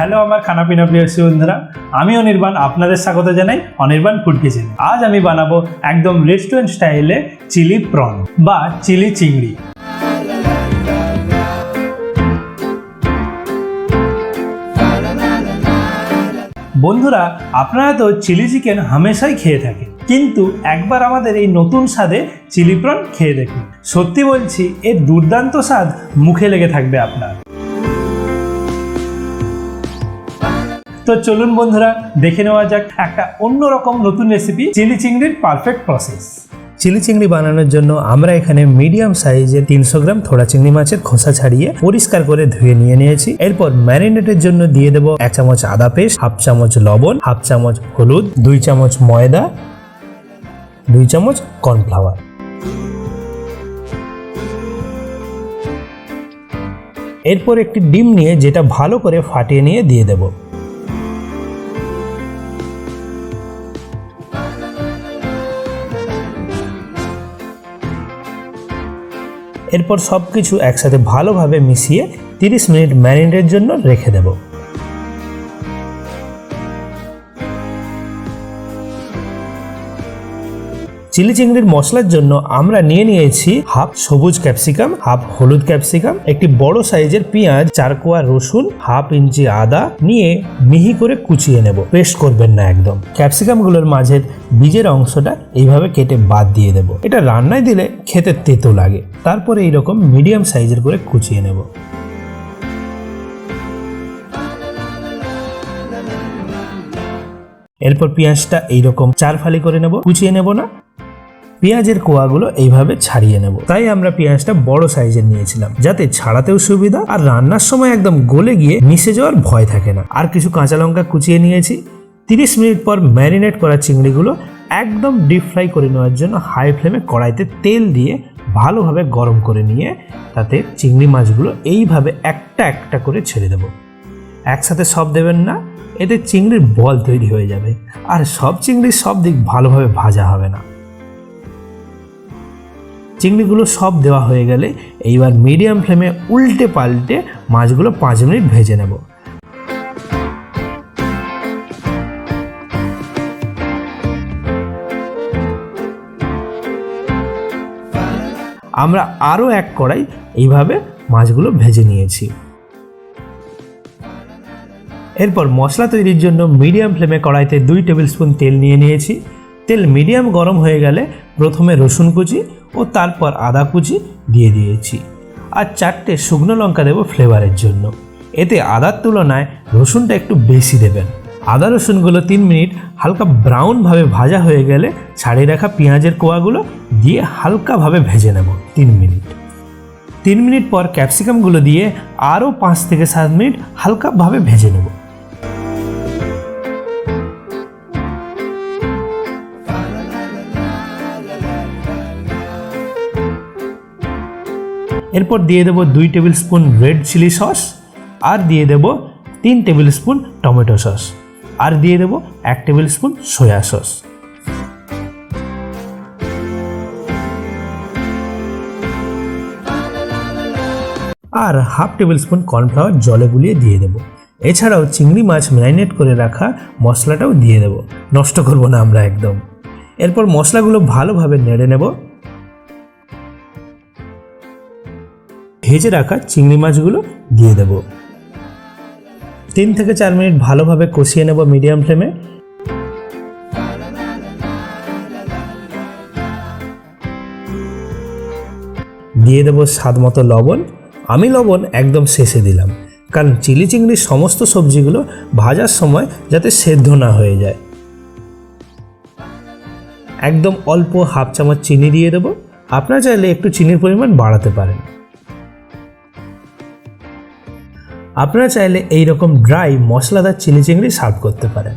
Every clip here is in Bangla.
হ্যালো আমার খানাপিনা প্রিয় বন্ধুরা, আমি অনির্বাণ আপনাদের স্বাগত জানাই অনির্বাণ ফুড কিচেনে। আজ আমি বানাবো একদম রেস্টুরেন্ট স্টাইলে চিলি প্রন বা চিলি চিংড়ি। বন্ধুরা, আপনারা তো চিলি চিকেন হামেশাই খেয়ে থাকেন, কিন্তু একবার আমাদের এই নতুন স্বাদে চিলি প্রন খেয়ে দেখুন। সত্যি বলছি, এর দুর্দান্ত স্বাদ মুখে লেগে থাকবে আপনার। তো চলুন বন্ধুরা, দেখে নেওয়া যাক একটা অন্যরকম নতুন রেসিপি, চিলি চিংড়ির পারফেক্ট প্রসেস। চিলি চিংড়ি বানানোর জন্য আমরা এখানে মিডিয়াম সাইজের 300 গ্রাম থোড়া চিংড়ি মাছের খোসা ছাড়িয়ে পরিষ্কার করে ধুয়ে নিয়ে নিয়েছি। এরপর ম্যারিনেটের জন্য দিয়ে দেবো 1 চামচ আদা পেস্ট, 1/2 চামচ লবণ, 1/2 চামচ হলুদ, 2 চামচ ময়দা, 2 চামচ কর্নফ্লাওয়ার। এরপর একটি ডিম নিয়ে যেটা ভালো করে ফাটিয়ে নিয়ে দিয়ে দেবো। এরপর সবকিছু একসাথে ভালোভাবে মিশিয়ে 30 মিনিট ম্যারিনেটের জন্য রেখে দেব। চিলি চিংড়ির মশলার জন্য আমরা নিয়ে নিয়েছি 1/2 সবুজ ক্যাপসিকাম, 1/2 হলুদ ক্যাপসিকাম, একটি বড় সাইজের পেঁয়াজ, 4 কোয়া রসুন, 1/2 ইঞ্চি আদা নিয়ে মিহি করে কুচিয়ে নেব। পেস্ট করবেন না একদম। ক্যাপসিকামগুলোর মাঝের বীজের অংশটা এইভাবে কেটে বাদ দিয়ে দেব। এটা রান্নায় দিলে খেতে তেতো লাগে। তারপরে এইরকম মিডিয়াম সাইজের করে কুচিয়ে নেব। এরপর পেঁয়াজটা এইরকম 4 ফালি করে নেব, কুচিয়ে নেব না। পেঁয়াজের কোয়াগুলো এইভাবে ছাড়িয়ে নেব। তাই আমরা পেঁয়াজটা বড় সাইজের নিয়েছিলাম, যাতে ছাড়াতেও সুবিধা আর রান্নার সময় একদম গলে গিয়ে মিশে যাওয়ার ভয় থাকে না। আর কিছু কাঁচা লঙ্কা কুচিয়ে নিয়েছি। 30 মিনিট পর ম্যারিনেট করা চিংড়িগুলো একদম ডিপ ফ্রাই করে নেওয়ার জন্য হাই ফ্লেমে কড়াইতে তেল দিয়ে ভালোভাবে গরম করে নিয়ে তাতে চিংড়ি মাছগুলো এইভাবে একটা একটা করে ছেড়ে দেব। একসাথে সব দেবেন না, এতে চিংড়ির বল তৈরি হয়ে যাবে আর সব চিংড়ির সব দিক ভালোভাবে ভাজা হবে না। চিংড়িগুলো সব দেওয়া হয়ে গেলে এইবার মিডিয়াম ফ্লেমে উল্টে পাল্টে মাছগুলো 5 মিনিট ভেজে নেব। আমরা আরও এক কড়াই এইভাবে মাছগুলো ভেজে নিয়েছি। এরপর মশলা তৈরির জন্য মিডিয়াম ফ্লেমে কড়াইতে 2 টেবিল স্পুন তেল নিয়ে নিয়েছি। তেল মিডিয়াম গরম হয়ে গেলে প্রথমে রসুন কুচি ও তারপর আদা কুচি দিয়ে দিয়েছি। আর 4টে শুকনো লঙ্কা দেবো ফ্লেভারের জন্য। এতে আদার তুলনায় রসুনটা একটু বেশি দেবেন। আদা রসুনগুলো 3 মিনিট হালকা ব্রাউনভাবে ভাজা হয়ে গেলে ছাড়িয়ে রাখা পেঁয়াজের কোয়াগুলো দিয়ে হালকাভাবে ভেজে নেব 3 মিনিট। 3 মিনিট পর ক্যাপসিকামগুলো দিয়ে আরও 5 থেকে 7 মিনিট হালকাভাবে ভেজে নেব। এরপর দিয়ে দেবো 2 tablespoon red chilli sauce, আর দিয়ে দেবো 3 টেবিল স্পুন টমেটো সস, আর দিয়ে দেবো 1 টেবিল স্পুন সয়া সস। আর 1/2 টেবিল স্পুন কর্নফ্লাওয়ার জলে গুলিয়ে দিয়ে দেবো। এছাড়াও চিংড়ি মাছ ম্যারিনেট করে রাখা মশলাটাও দিয়ে দেবো, নষ্ট করব না আমরা একদম। এরপর মশলাগুলো ভালোভাবে নেড়ে নেব। ভেজে রাখা চিংড়ি মাছগুলো দিয়ে দেব। 3 থেকে 4 মিনিট ভালোভাবে কষিয়ে নেব মিডিয়াম ফ্লেমে। দিয়ে দেব স্বাদ মতো লবণ। আমি লবণ একদম শেষে দিলাম, কারণ চিলি চিংড়ির সমস্ত সবজিগুলো ভাজার সময় যাতে সেদ্ধ না হয়ে যায়। একদম অল্প 1/2 চামচ চিনি দিয়ে দেব। আপনারা চাইলে একটু চিনির পরিমাণ বাড়াতে পারেন। আপনারা চাইলে এইরকম ড্রাই মশলাদার চিলি চিংড়ি সার্ভ করতে পারেন।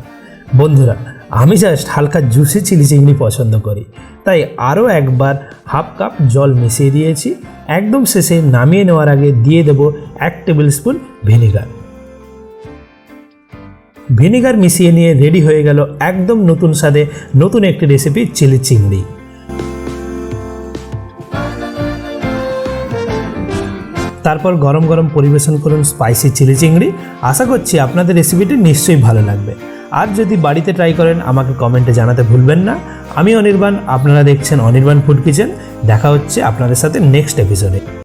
বন্ধুরা, আমি জাস্ট হালকা জুসি চিলি চিংড়ি পছন্দ করি, তাই আরও একবার 1/2 কাপ জল মিশিয়ে দিয়েছি। একদম শেষে নামিয়ে নেওয়ার আগে দিয়ে দেব 1 টেবিল স্পুন ভিনিগার। ভিনিগার মিশিয়ে নিয়ে রেডি হয়ে গেল একদম নতুন স্বাদে নতুন একটি রেসিপি, চিলি চিংড়ি। তারপর গরম গরম পরিবেশন করুন স্পাইসি চিলি চিংড়ি। আশা করছি আপনাদের রেসিপিটি নিশ্চয়ই ভালো লাগবে। আর যদি বাড়িতে ট্রাই করেন আমাকে কমেন্টে জানাতে ভুলবেন না। আমি অনির্বাণ, আপনারা দেখছেন অনির্বাণ ফুড কিচেন। দেখা হচ্ছে আপনাদের সাথে নেক্সট এপিসোডে।